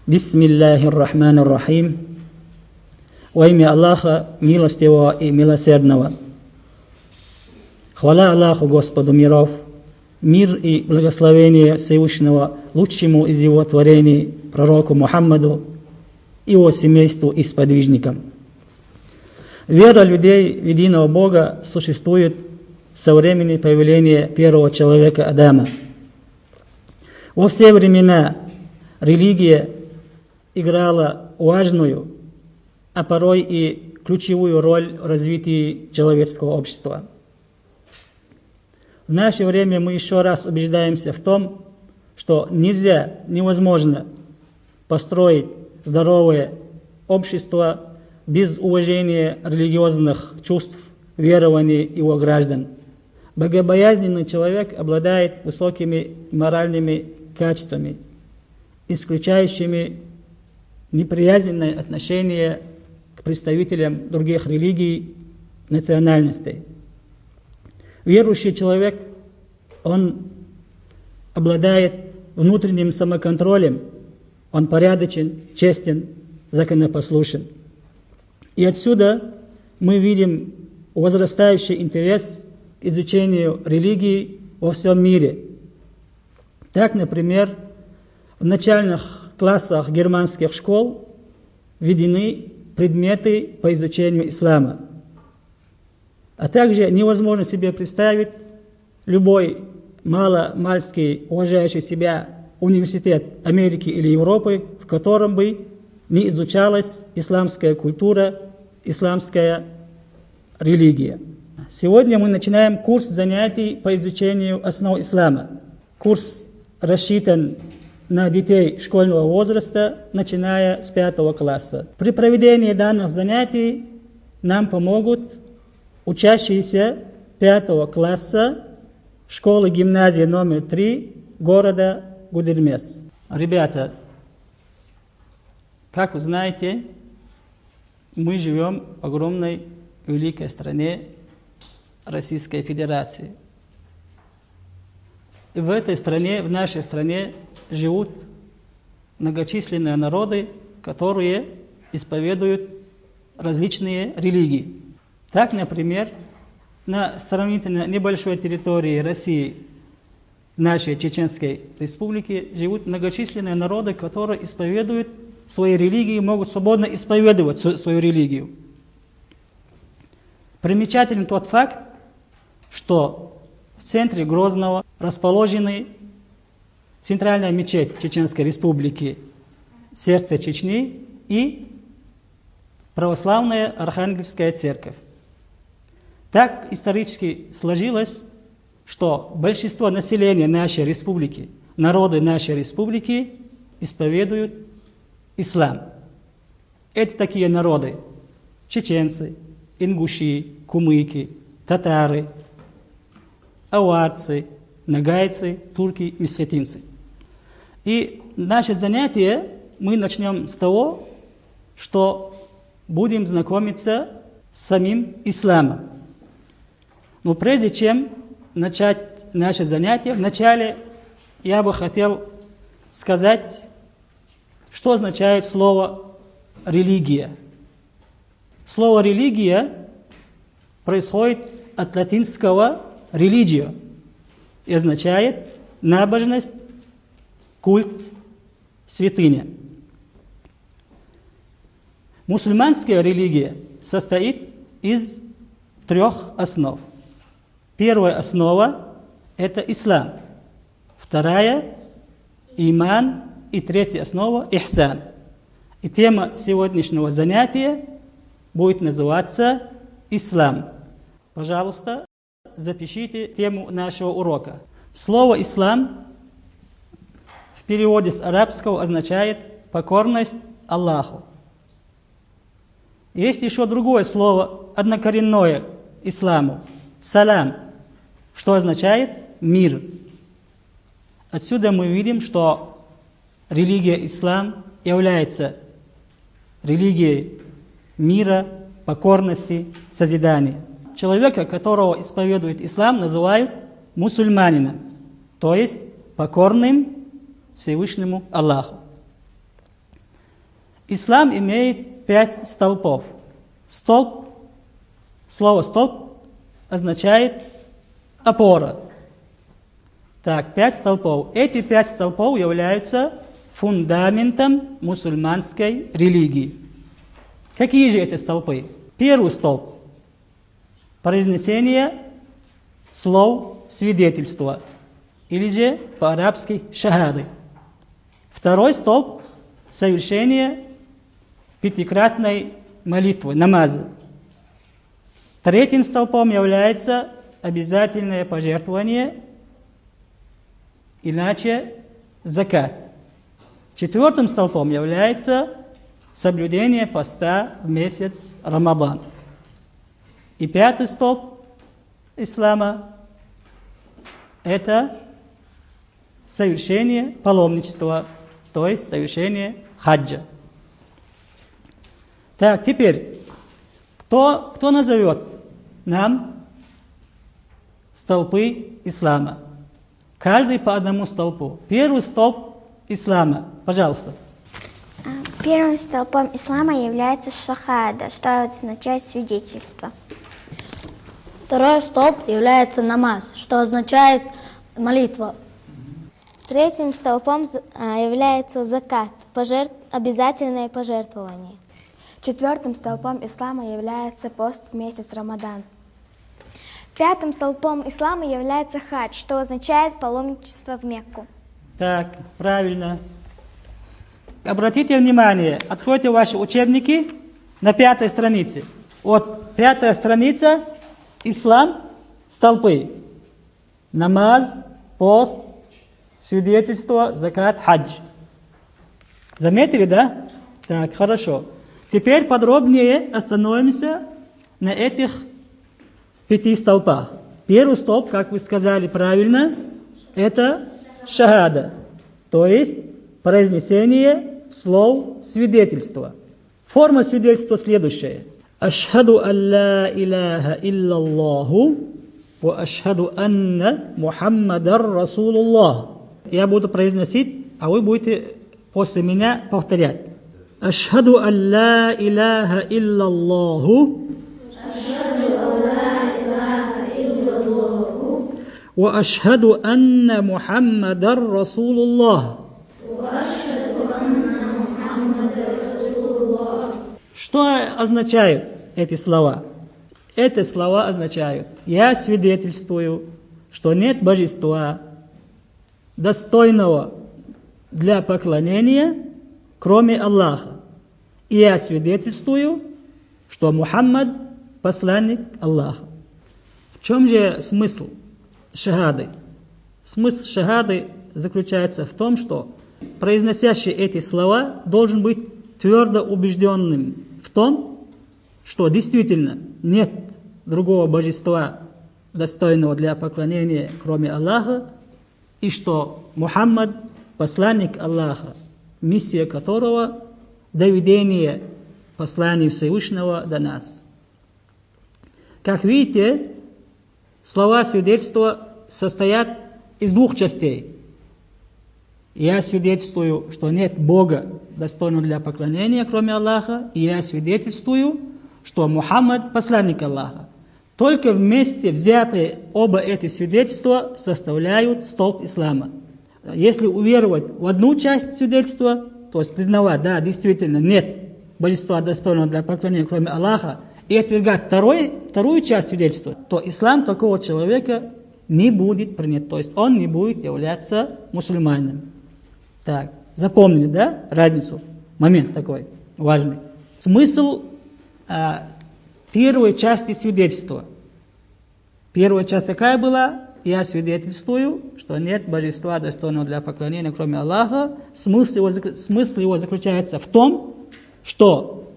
Бисмиллахир-рахманир-рахим. Во имя Аллаха, милостивого и милосердного. Хвала Аллаху, Господу миров, мир и благословение Всевышнего лучшему из его творений, пророку Мухаммаду, его семейству и сподвижникам. Вера людей в единого Бога существует со времени появления первого человека Адама. Во все времена религия играла важную, а порой и ключевую роль в развитии человеческого общества. В наше время мы еще раз убеждаемся в том, что невозможно построить здоровое общество без уважения религиозных чувств, верований его граждан. Богобоязненный человек обладает высокими моральными качествами, исключающими неприязненное отношение к представителям других религий, национальностей. Верующий человек, он обладает внутренним самоконтролем, он порядочен, честен, законопослушен. И отсюда мы видим возрастающий интерес к изучению религии во всем мире. Так, например, в начальных классах германских школ введены предметы по изучению ислама. А также невозможно себе представить любой маломальский уважающий себя университет Америки или Европы, в котором бы не изучалась исламская культура, исламская религия. Сегодня мы начинаем курс занятий по изучению основ ислама. Курс рассчитан на детей школьного возраста, начиная с 5 класса. При проведении данных занятий нам помогут учащиеся 5 класса школы-гимназии номер 3 города Гудермес. Ребята, как вы знаете, мы живем в огромной, великой стране Российской Федерации. И в этой стране, в нашей стране, живут многочисленные народы, которые исповедуют различные религии. Так, например, на сравнительно небольшой территории России, нашей Чеченской Республики, живут многочисленные народы, которые исповедуют свои религии, могут свободно исповедовать свою религию. Примечателен тот факт, что в центре Грозного расположены Центральная мечеть Чеченской Республики, сердце Чечни, и Православная Архангельская церковь. Так исторически сложилось, что большинство населения нашей республики, народы нашей республики исповедуют ислам. Это такие народы: чеченцы, ингуши, кумыки, татары, аварцы, нагайцы, турки, месхетинцы. И наше занятие мы начнем с того, что будем знакомиться с самим исламом. Но прежде чем начать наше занятие, вначале я бы хотел сказать, что означает слово «религия». Слово «религия» происходит от латинского «religio» и означает набожность, культ, святыня. Мусульманская религия состоит из 3 основ. Первая основа – это ислам. Вторая – иман. И третья основа – ихсан. И тема сегодняшнего занятия будет называться «Ислам». Пожалуйста, запишите тему нашего урока. Слово «ислам» в переводе с арабского означает «покорность Аллаху». Есть еще другое слово, однокоренное исламу – «салам», что означает «мир». Отсюда мы видим, что религия ислам является религией мира, покорности, созидания. Человека, которого исповедует ислам, называют мусульманином, то есть покорным Всевышнему Аллаху. Ислам имеет 5 столпов. Столб, слово столб означает опора. Так, 5 столпов. Эти 5 столпов являются фундаментом мусульманской религии. Какие же это столпы? Первый столб – произнесение слов свидетельства, или же по-арабски шахады. Второй столб – совершение пятикратной молитвы, намаза. Третьим столпом является обязательное пожертвование, иначе закат. Четвертым столпом является соблюдение поста в месяц Рамадан. И пятый столб ислама – это совершение паломничества, то есть совершение хаджа. Так, теперь, кто назовет нам столпы ислама? Каждый по одному столпу. Первый столб ислама, пожалуйста. Первым столпом ислама является шахада, что означает свидетельство. Второй столб является намаз, что означает молитва. Третьим столпом является закат, обязательное пожертвование. Четвертым столпом ислама является пост в месяц Рамадан. Пятым столпом ислама является хадж, что означает паломничество в Мекку. Так, правильно. Обратите внимание, откройте ваши учебники на 5-й странице. Вот 5-я страница, ислам, столпы. Намаз, пост, свидетельство, закат, хадж. Заметили, да? Так, хорошо. Теперь подробнее остановимся на этих 5 столпах. Первый столб, как вы сказали правильно, это шахада, то есть произнесение слов свидетельства. Форма свидетельства следующая. Ашхаду алла иляха иллаллаху ва ашхаду анна Мухаммадар Расулуллах. Я буду произносить, а вы будете после меня повторять. Ашхаду алла иляха иллаллаху ва ашхаду анна Мухаммадар Расулуллах. Что означают эти слова? Эти слова означают: я свидетельствую, что нет божества, достойного для поклонения, кроме Аллаха. И я свидетельствую, что Мухаммад – посланник Аллаха. В чем же смысл шахады? Смысл шахады заключается в том, что произносящий эти слова должен быть твердо убежденным в том, что действительно нет другого божества, достойного для поклонения, кроме Аллаха, и что Мухаммад – посланник Аллаха, миссия которого – доведение послания Всевышнего до нас. Как видите, слова свидетельства состоят из 2 частей. Я свидетельствую, что нет Бога, достойного для поклонения, кроме Аллаха, и я свидетельствую, что Мухаммад – посланник Аллаха. Только вместе взятые оба эти свидетельства составляют столб ислама. Если уверовать в одну часть свидетельства, то есть признавать, да, действительно нет божества, достойного для поклонения, кроме Аллаха, и отвергать вторую часть свидетельства, то ислам такого человека не будет принят, то есть он не будет являться мусульманином. Так, запомнили, да, разницу? Момент такой важный. Смысл первой части свидетельства. Первая часть какая была? Я свидетельствую, что нет божества, достойного для поклонения, кроме Аллаха. Смысл его заключается в том, что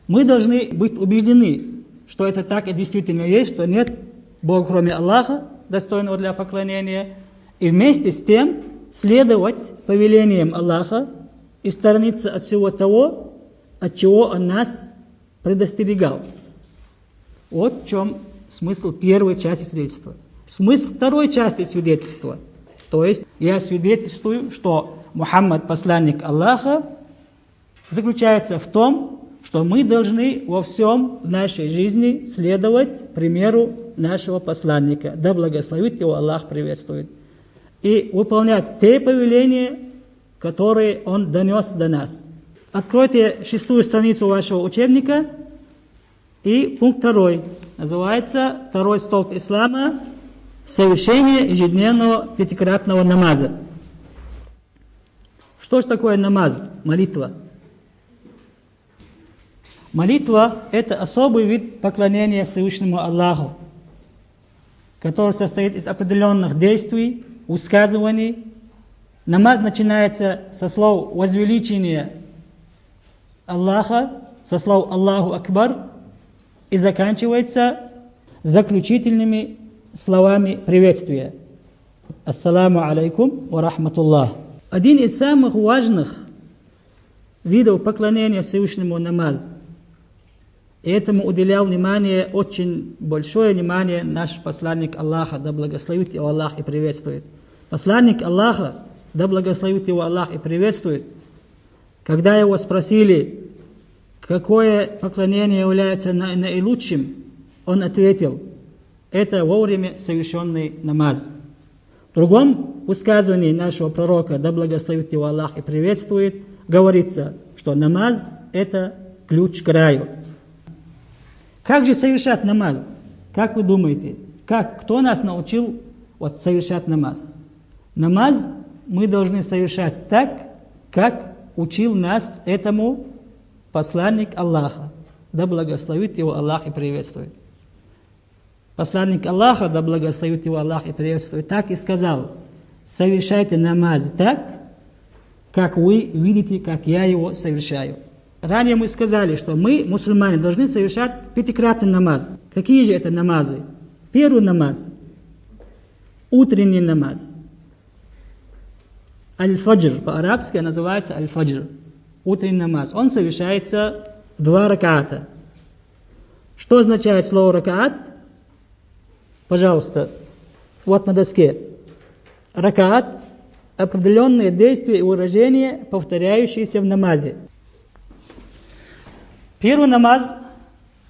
мы должны быть убеждены, что это так и действительно есть, что нет Бога, кроме Аллаха, достойного для поклонения, и вместе с тем следовать повелениям Аллаха и сторониться от всего того, от чего Он нас предостерегал. Вот в чем смысл первой части свидетельства. Смысл второй части свидетельства, то есть я свидетельствую, что Мухаммад – посланник Аллаха, заключается в том, что мы должны во всем в нашей жизни следовать примеру нашего посланника. Да благословит его Аллах, приветствует. И выполнять те повеления, которые он донес до нас. Откройте 6-ю страницу вашего учебника и пункт 2. Называется «Второй столб ислама. Совершение ежедневного пятикратного намаза». Что же такое намаз? Молитва. Молитва – это особый вид поклонения Всевышнему Аллаху, который состоит из определенных действий, высказываний. Намаз начинается со слов возвеличения Аллаха, со слов Аллаху Акбар, и заканчивается заключительными словами приветствия. Ассаламу алейкум ва рахматуллах. Один из самых важных видов поклонения Всевышнему намаз. И этому уделял внимание, очень большое внимание наш посланник Аллаха, да благословит его Аллах и приветствует. Посланник Аллаха, да благословит его Аллах и приветствует, когда его спросили, какое поклонение является наилучшим, он ответил, это вовремя совершенный намаз. В другом высказывании нашего пророка, да благословит его Аллах и приветствует, говорится, что намаз – это ключ к раю. Как же совершать намаз? Как вы думаете? Кто нас научил совершать намаз? Намаз мы должны совершать так, как учил нас этому посланник Аллаха. Да благословит его Аллах и приветствует. Посланник Аллаха, да благословит его Аллах и приветствует, так и сказал: совершайте намаз так, как вы видите, как я его совершаю. Ранее мы сказали, что мы, мусульмане, должны совершать пятикратный намаз. Какие же это намазы? Первый намаз – утренний намаз. Аль-фаджр, по-арабски называется аль-фаджр. Утренний намаз. Он совершается в 2 раката. Что означает слово ракаат? Пожалуйста, вот на доске. Ракаат – определенные действия и выражения, повторяющиеся в намазе. Первый намаз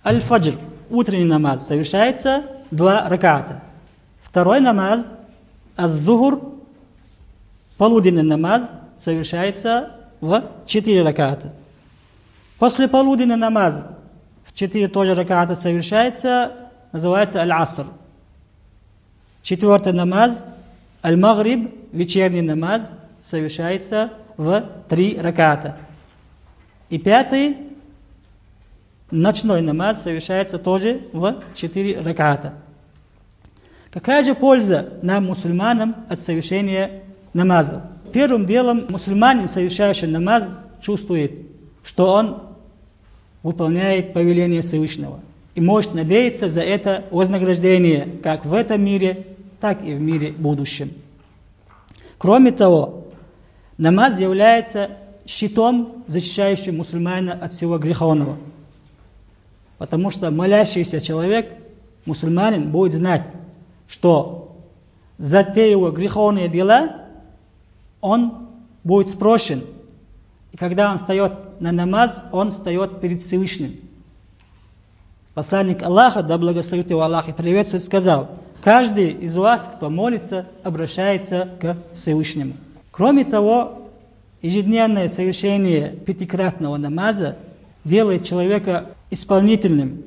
аль-фаджр, утренний намаз, совершается 2 раката. Второй намаз аз-зухур, полуденный намаз, совершается в 4 раката. После полуденный намаз в 4 тоже раката совершается, называется аль-аср. 4-й намаз аль-магриб, вечерний намаз, совершается в 3 раката. И 5-й ночной намаз совершается тоже в 4 раката. Какая же польза нам, мусульманам, от совершения намаза? Первым делом мусульманин, совершающий намаз, чувствует, что он выполняет повеление Всевышнего и может надеяться за это вознаграждение как в этом мире, так и в мире будущем. Кроме того, намаз является щитом, защищающим мусульманина от всего греховного. Потому что молящийся человек, мусульманин, будет знать, что за те его греховные дела он будет спрошен. И когда он встает на намаз, он встает перед Всевышним. Посланник Аллаха, да благословит его Аллах и приветствует, сказал: каждый из вас, кто молится, обращается к Всевышнему. Кроме того, ежедневное совершение пятикратного намаза делает человека исполнительным,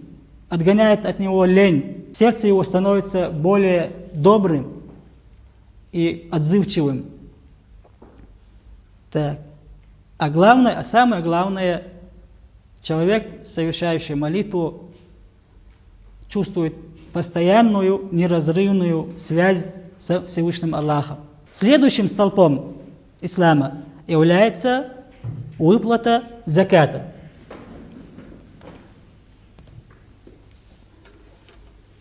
отгоняет от него лень, сердце его становится более добрым и отзывчивым. Так. А самое главное, человек, совершающий молитву, чувствует постоянную, неразрывную связь с Всевышним Аллахом. Следующим столпом ислама является выплата заката.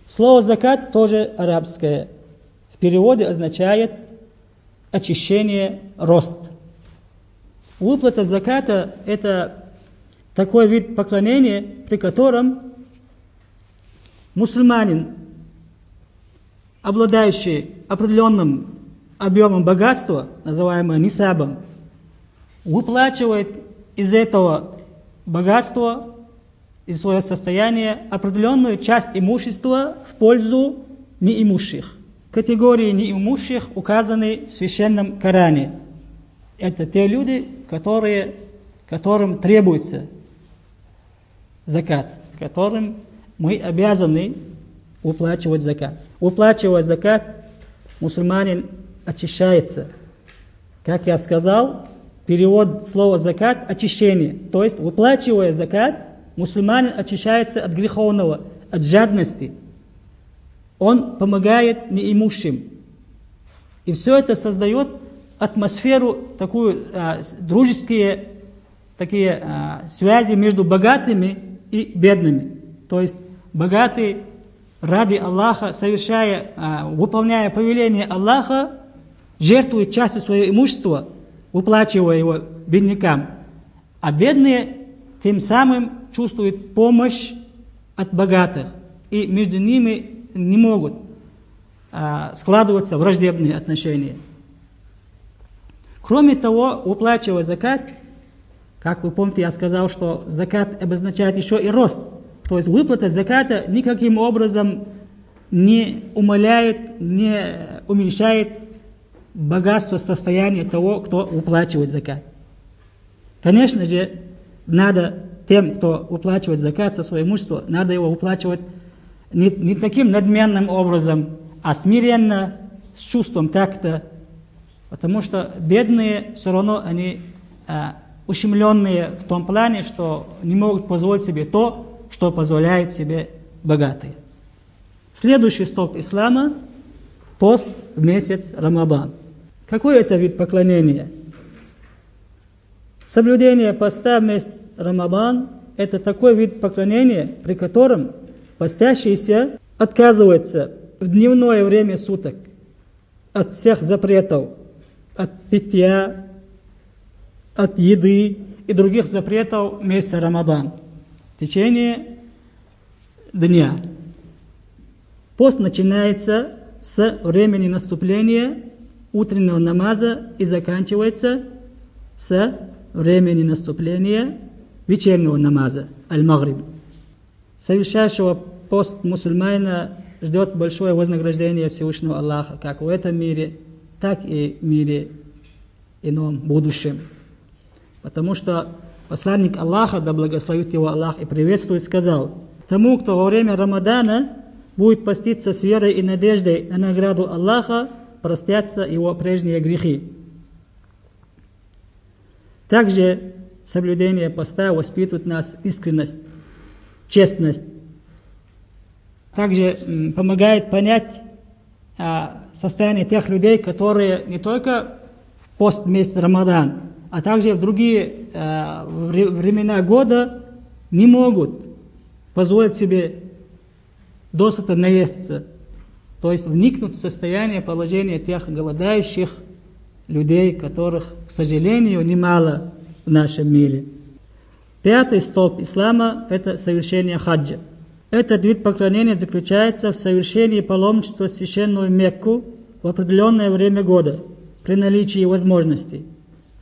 Слово «закат» тоже арабское. В переводе означает очищение, рост. Выплата заката – это такой вид поклонения, при котором мусульманин, обладающий определенным объемом богатства, называемым нисабом, выплачивает из этого богатства, из своего состояния, определенную часть имущества в пользу неимущих. Категории неимущих указаны в Священном Коране. Это те люди, которым требуется закат, которым мы обязаны уплачивать закат. Уплачивая закат, мусульманин очищается. Как я сказал, перевод слова закат – очищение. То есть, выплачивая закат, мусульманин очищается от греховного, от жадности. Он помогает неимущим. И все это создает атмосферу, такую дружеские такие связи между богатыми и бедными. То есть богатые ради Аллаха, выполняя повеление Аллаха, жертвуют частью своего имущества, выплачивая его беднякам. А бедные тем самым чувствуют помощь от богатых. И между ними не могут складываться враждебные отношения. Кроме того, выплачивая закат, как вы помните, я сказал, что закат обозначает еще и рост. То есть выплата заката никаким образом не умаляет, не уменьшает богатство состояния того, кто выплачивает закат. Конечно же, надо тем, кто выплачивает закат со своего имущества, надо его выплачивать не таким надменным образом, а смиренно, с чувством такта, потому что бедные все равно они ущемленные в том плане, что не могут позволить себе то, что позволяют себе богатые. Следующий столб ислама – пост в месяц Рамадан. Какой это вид поклонения? Соблюдение поста в месяц Рамадан – это такой вид поклонения, при котором постящийся отказывается в дневное время суток от всех запретов, от питья, от еды и других запретов месяца Рамадан в течение дня. Пост начинается с времени наступления утреннего намаза и заканчивается с времени наступления вечернего намаза, аль-Магриб. Совершающего пост мусульманина ждет большое вознаграждение Всевышнего Аллаха, как в этом мире, так и в мире ином, будущем. Потому что посланник Аллаха, да благословит его Аллах и приветствует, сказал: тому, кто во время Рамадана будет поститься с верой и надеждой на награду Аллаха, простятся его прежние грехи. Также соблюдение поста воспитывает нас искренность, честность. Также помогает понять состояние тех людей, которые не только в пост месяц Рамадан, а также в другие времена года не могут позволить себе досыта наесться. То есть вникнуть в состояние, положение тех голодающих людей, которых, к сожалению, немало в нашем мире. Пятый столб ислама – это совершение хаджа. Этот вид поклонения заключается в совершении паломничества в священную Мекку в определенное время года, при наличии возможностей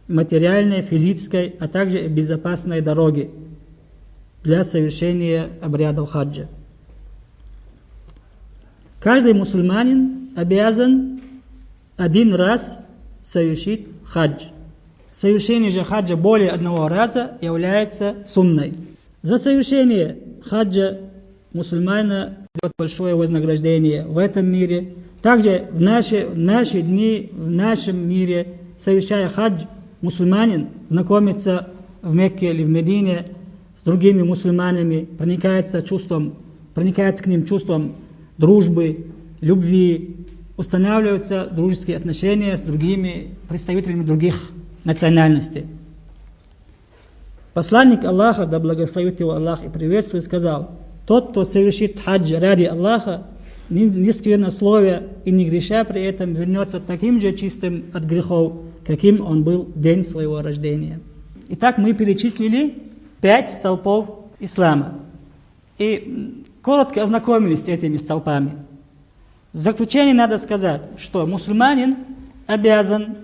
материальной, физической, а также безопасной дороги для совершения обрядов хаджа. Каждый мусульманин обязан один раз совершить хадж. Совершение же хаджа более одного раза является сунной. За совершение хаджа мусульманина дает большое вознаграждение в этом мире. Также в наши дни, в нашем мире, совершая хадж, мусульманин знакомится в Мекке или в Медине с другими мусульманами, проникается к ним чувством дружбы, любви, устанавливаются дружеские отношения с другими представителями других национальностей. Посланник Аллаха, да благословит его Аллах и приветствует, сказал: тот, кто совершит хадж ради Аллаха, не сквернословия и не греша при этом, вернется таким же чистым от грехов, каким он был в день своего рождения. Итак, мы перечислили 5 столпов ислама. И коротко ознакомились с этими столпами. В заключение надо сказать, что мусульманин обязан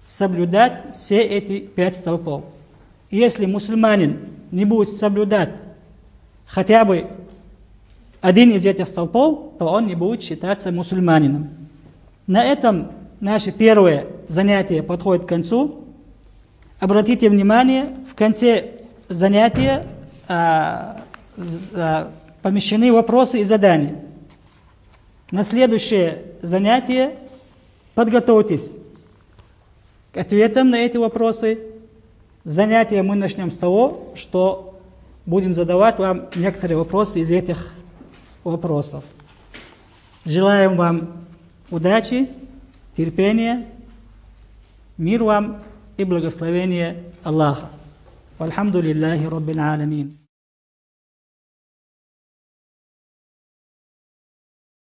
соблюдать все эти 5 столпов. Если мусульманин не будет соблюдать хотя бы один из этих столпов, то он не будет считаться мусульманином. На этом наше первое занятие подходит к концу. Обратите внимание, в конце занятия помещены вопросы и задания. На следующее занятие подготовьтесь к ответам на эти вопросы. Занятие мы начнем с того, что будем задавать вам некоторые вопросы из этих вопросов. Желаем вам удачи, терпения, мир вам и благословения Аллаха. Вальхамду лиллахи раббил аламин.